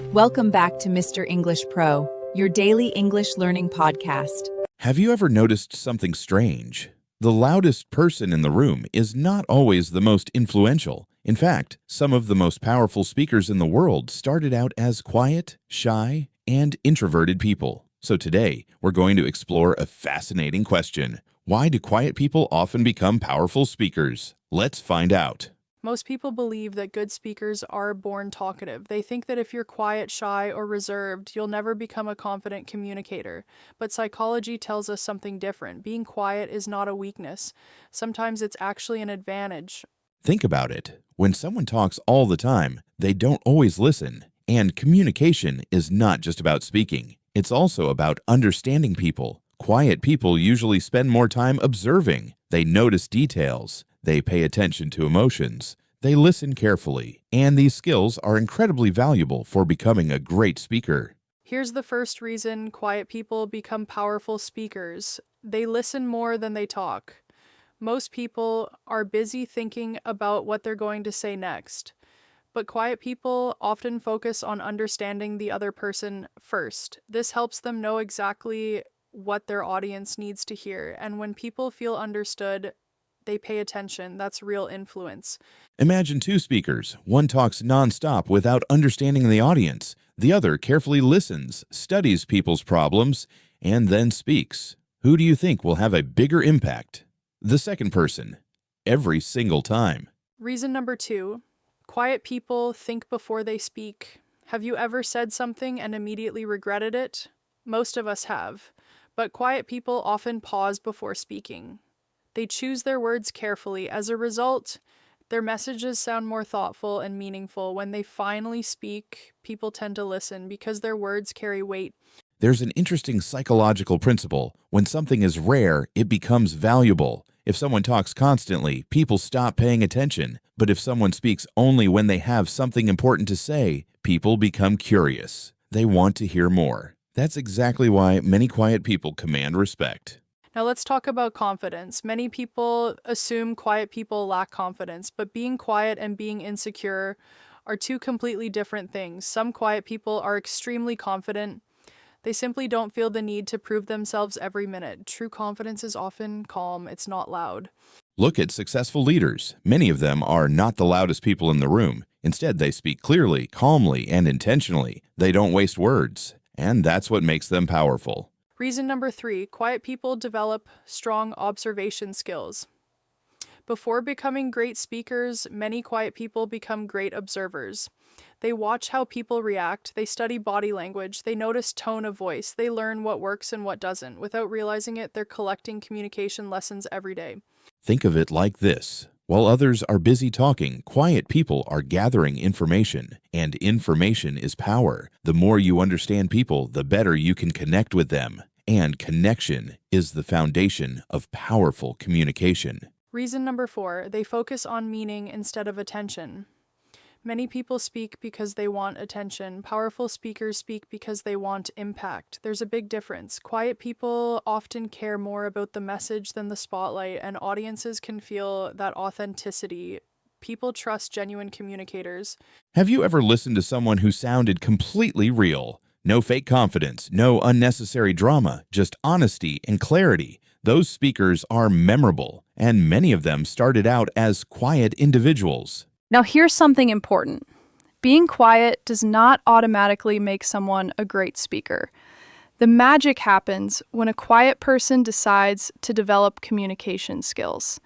Welcome back to Mr. English Pro, your daily English learning podcast. Have you ever noticed something strange? The loudest person in the room is not always the most influential. In fact, some of the most powerful speakers in the world started out as quiet, shy, and introverted people. So today, we're going to explore a fascinating question. Why do quiet people often become powerful speakers? Let's find out. Most people believe that good speakers are born talkative. They think that if you're quiet, shy, or reserved, you'll never become a confident communicator. But psychology tells us something different. Being quiet is not a weakness. Sometimes it's actually an advantage. Think about it. When someone talks all the time, they don't always listen. And communication is not just about speaking. It's also about understanding people. Quiet people usually spend more time observing. They notice details. They pay attention to emotions. They listen carefully. And these skills are incredibly valuable for becoming a great speaker. Here's the first reason quiet people become powerful speakers. They listen more than they talk. Most people are busy thinking about what they're going to say next. But quiet people often focus on understanding the other person first. This helps them know exactly what their audience needs to hear. And when people feel understood, they pay attention. That's real influence. Imagine two speakers. One talks nonstop without understanding the audience. The other carefully listens, studies people's problems, and then speaks. Who do you think will have a bigger impact? The second person. Every single time. Reason number 2, quiet people think before they speak. Have you ever said something and immediately regretted it? Most of us have. But quiet people often pause before speaking. They choose their words carefully. As a result, their messages sound more thoughtful and meaningful. When they finally speak, people tend to listen because their words carry weight. There's an interesting psychological principle. When something is rare, it becomes valuable. If someone talks constantly, people stop paying attention. But if someone speaks only when they have something important to say, people become curious. They want to hear more. That's exactly why many quiet people command respect. Now let's talk about confidence. Many people assume quiet people lack confidence, but being quiet and being insecure are two completely different things. Some quiet people are extremely confident. They simply don't feel the need to prove themselves every minute. True confidence is often calm, it's not loud. Look at successful leaders. Many of them are not the loudest people in the room. Instead, they speak clearly, calmly, and intentionally. They don't waste words, and that's what makes them powerful. Reason number 3, quiet people develop strong observation skills. Before becoming great speakers, many quiet people become great observers. They watch how people react, they study body language, they notice tone of voice, they learn what works and what doesn't. Without realizing it, they're collecting communication lessons every day. Think of it like this. While others are busy talking, quiet people are gathering information, and information is power. The more you understand people, the better you can connect with them. And connection is the foundation of powerful communication. Reason number 4, they focus on meaning instead of attention. Many people speak because they want attention. Powerful speakers speak because they want impact. There's a big difference. Quiet people often care more about the message than the spotlight, and audiences can feel that authenticity. People trust genuine communicators. Have you ever listened to someone who sounded completely real? No fake confidence, no unnecessary drama, just honesty and clarity. Those speakers are memorable, and many of them started out as quiet individuals. Now here's something important. Being quiet does not automatically make someone a great speaker. The magic happens when a quiet person decides to develop communication skills.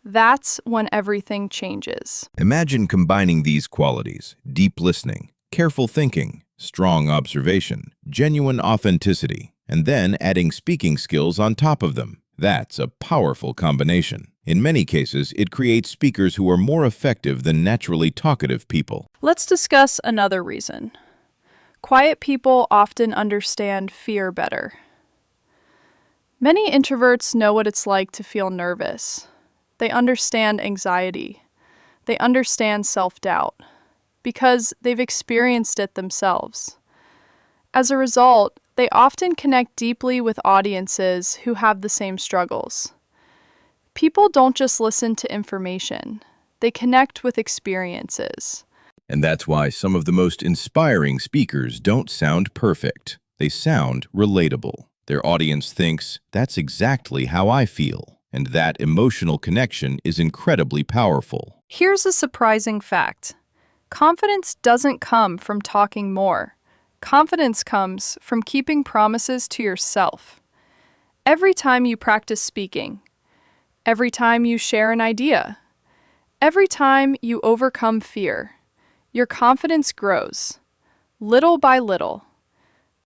That's when everything changes. Imagine combining these qualities: deep listening, careful thinking, strong observation, genuine authenticity, and then adding speaking skills on top of them. That's a powerful combination. In many cases, it creates speakers who are more effective than naturally talkative people. Let's discuss another reason. Quiet people often understand fear better. Many introverts know what it's like to feel nervous. They understand anxiety. They understand self-doubt because they've experienced it themselves. As a result, they often connect deeply with audiences who have the same struggles. People don't just listen to information. They connect with experiences. And that's why some of the most inspiring speakers don't sound perfect. They sound relatable. Their audience thinks, that's exactly how I feel. And that emotional connection is incredibly powerful. Here's a surprising fact. Confidence doesn't come from talking more. Confidence comes from keeping promises to yourself. Every time you practice speaking, every time you share an idea, every time you overcome fear, your confidence grows, little by little.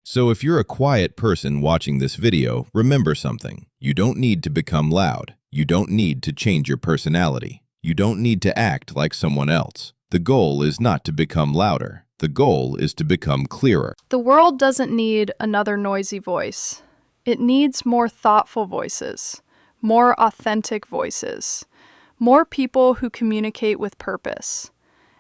So if you're a quiet person watching this video, remember something. You don't need to become loud. You don't need to change your personality. You don't need to act like someone else. The goal is not to become louder. The goal is to become clearer. The world doesn't need another noisy voice. It needs more thoughtful voices, more authentic voices, more people who communicate with purpose.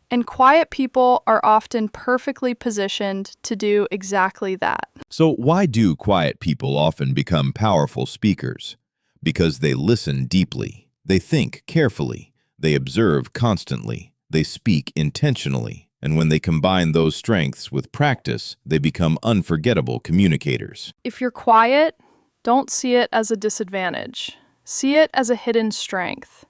And quiet people are often perfectly positioned to do exactly that. So why do quiet people often become powerful speakers? Because they listen deeply, they think carefully, they observe constantly, they speak intentionally, and when they combine those strengths with practice, they become unforgettable communicators. If you're quiet, don't see it as a disadvantage. See it as a hidden strength.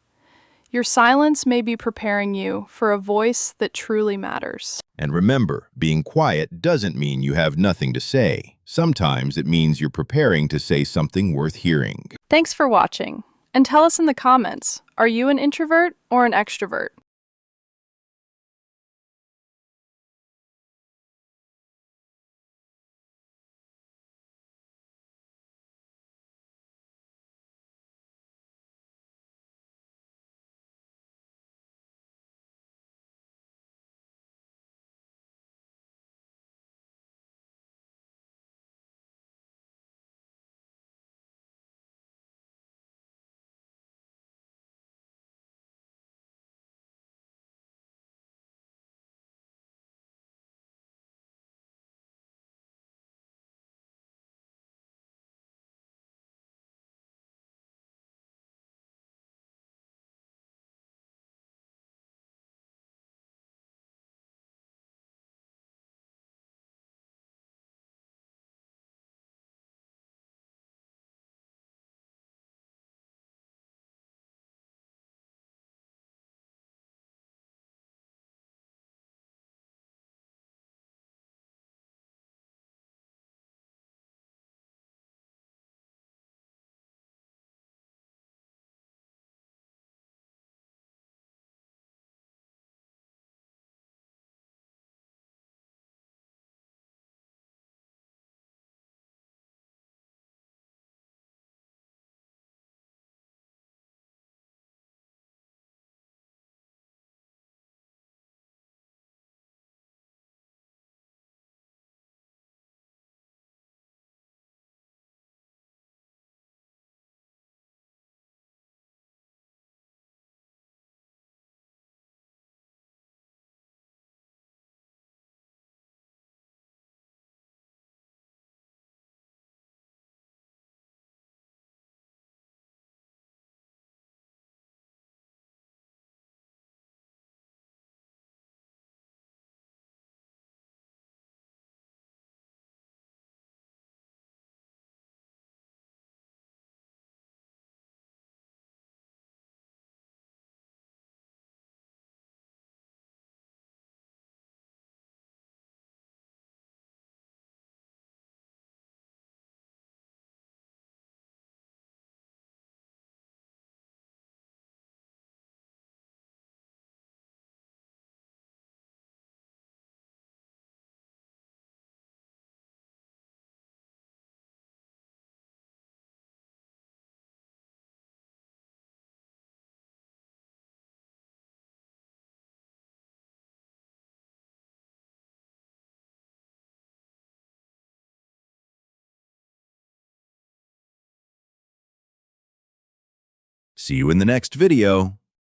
Your silence may be preparing you for a voice that truly matters. And remember, being quiet doesn't mean you have nothing to say. Sometimes it means you're preparing to say something worth hearing. Thanks for watching. And tell us in the comments, are you an introvert or an extrovert? See you in the next video.